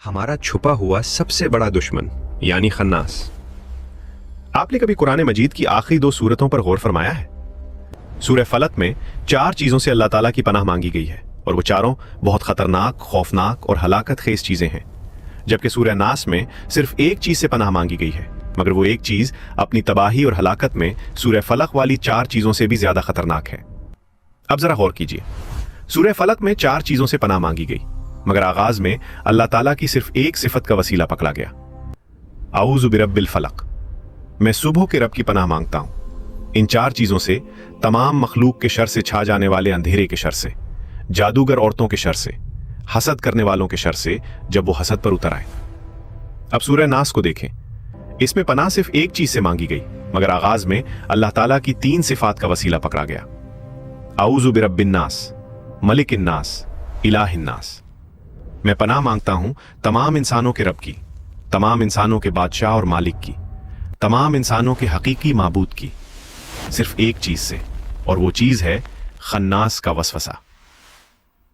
हमारा छुपा हुआ सबसे बड़ा दुश्मन यानी खन्नास। आपने कभी कुरान मजीद की आखिरी 2 सूरतों पर गौर फरमाया है? सूरह फलक में 4 चीजों से अल्लाह ताला की पनाह मांगी गई है और वो चारों बहुत खतरनाक, खौफनाक और हलाकत खेज चीजें हैं। जबकि सूरह नास में सिर्फ एक चीज से पनाह मांगी गई है, मगर वो एक चीज अपनी तबाही और हलाकत में सूरह फलक वाली 4 चीजों से भी ज्यादा खतरनाक है। अब जरा गौर कीजिए, सूरह फलक में 4 चीजों से पनाह मांगी गई, मगर आगाज में अल्लाह ताला की सिर्फ एक सिफत का वसीला पकड़ा गया, आऊज़ु बिरब्बिल फलक, मैं सुबह के रब की पनाह मांगता हूं। इन 4 चीजों से तमाम मखलूक के शर से छा जाने वाले अंधेरे के शर से, जादूगर औरतों के शर से, हसद करने वालों के शर से जब वो हसद पर उतर आए। अब सूरह नास को देखें, इसमें पनाह सिर्फ एक चीज से मांगी गई, मगर आगाज में अल्लाह ताला की 3 सिफात का वसीला पकड़ा गया, आऊज़ु बिरब्बिन नास, मलिकिन नास, इलाहिन नास। मैं पनाह मांगता हूं तमाम इंसानों के रब की, तमाम इंसानों के बादशाह और मालिक की, तमाम इंसानों के हकीकी माबूद की, सिर्फ एक चीज से, और वो चीज है खन्नास का वसवसा।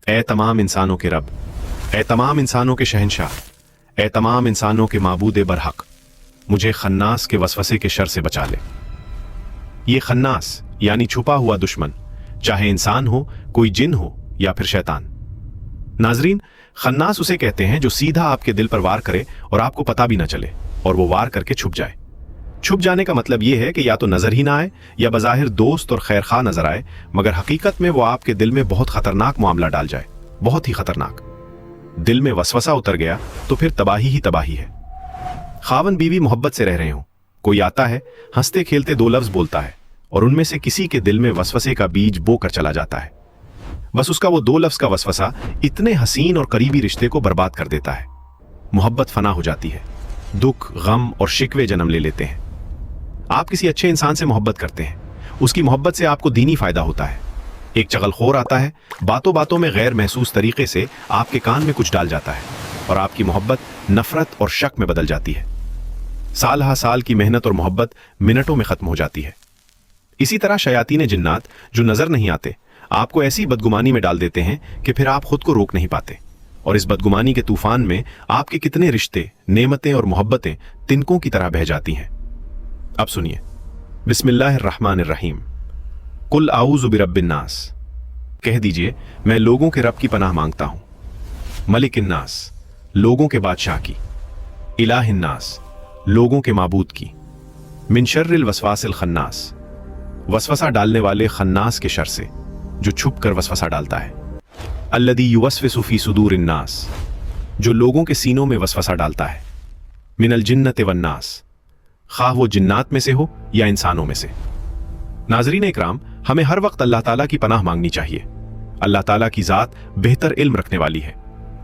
ऐ तमाम इंसानों के रब, ऐ तमाम इंसानों के शहंशाह, ऐ तमाम इंसानों के माबूद बरहक, मुझे खन्नास के वसवसे के शर से बचा ले। ये खन्नास यानी छुपा हुआ दुश्मन, चाहे इंसान हो, कोई जिन हो या फिर शैतान। नाजरीन, खन्नास उसे कहते हैं जो सीधा आपके दिल पर वार करे और आपको पता भी ना चले, और वो वार करके छुप जाए। छुप जाने का मतलब यह है कि या तो नजर ही ना आए या बज़ाहिर दोस्त और खैरखा नजर आए, मगर हकीकत में वो आपके दिल में बहुत खतरनाक मामला डाल जाए, बहुत ही खतरनाक। दिल में वसवसा उतर गया तो फिर तबाही ही तबाही है। खावन बीवी मोहब्बत से रह रहे हो, कोई आता है, हंसते खेलते 2 लफ्ज बोलता है और उनमें से किसी के दिल में वसवसे का बीज बो कर चला जाता है। बस उसका वो 2 लफ्ज का वसवसा इतने हसीन और करीबी रिश्ते को बर्बाद कर देता है। मोहब्बत फना हो जाती है, दुख, गम और शिकवे जन्म ले लेते हैं। आप किसी अच्छे इंसान से मोहब्बत करते हैं, उसकी मोहब्बत से आपको दीनी फायदा होता है। एक चगलखोर आता है, बातों बातों में गैर महसूस तरीके से आपके कान में कुछ डाल जाता है और आपकी मोहब्बत नफरत और शक में बदल जाती है। साल हा साल की मेहनत और मोहब्बत मिनटों में खत्म हो जाती है। इसी तरह शयातीन जिन्नात जो नजर नहीं आते, आपको ऐसी बदगुमानी में डाल देते हैं कि फिर आप खुद को रोक नहीं पाते, और इस बदगुमानी के तूफान में आपके कितने रिश्ते, नेमतें और मोहब्बतें तिनकों की तरह बह जाती हैं। अब सुनिए, बिस्मिल्लाहिर्रहमानिर्रहीम, कुल आऊज़ु बिरब्बिन नास, कह दीजिए मैं लोगों के रब की पनाह मांगता हूं, मलिकिन नास, लोगों के बादशाह की, इलाहिन नास, लोगों के माबूद की, मिन शर्रिल वसवासिल खन्नास, वसवसा डालने वाले खन्नास के शर से जो छुप कर वसवसा डालता है, अल्लदी युवस्विसु फी सुदूरिन नास, जो लोगों के सीनों में वसवसा डालता है, मिनल जिन्नति वन्नास, खाह वो जिन्नात में से हो या इंसानों में से। नाजरीन इकराम, हमें हर वक्त अल्लाह ताला की पनाह मांगनी चाहिए। अल्लाह ताला की जात बेहतर इल्म रखने वाली है,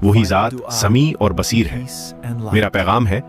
वही जात समी और बसीर है। मेरा पैगाम है,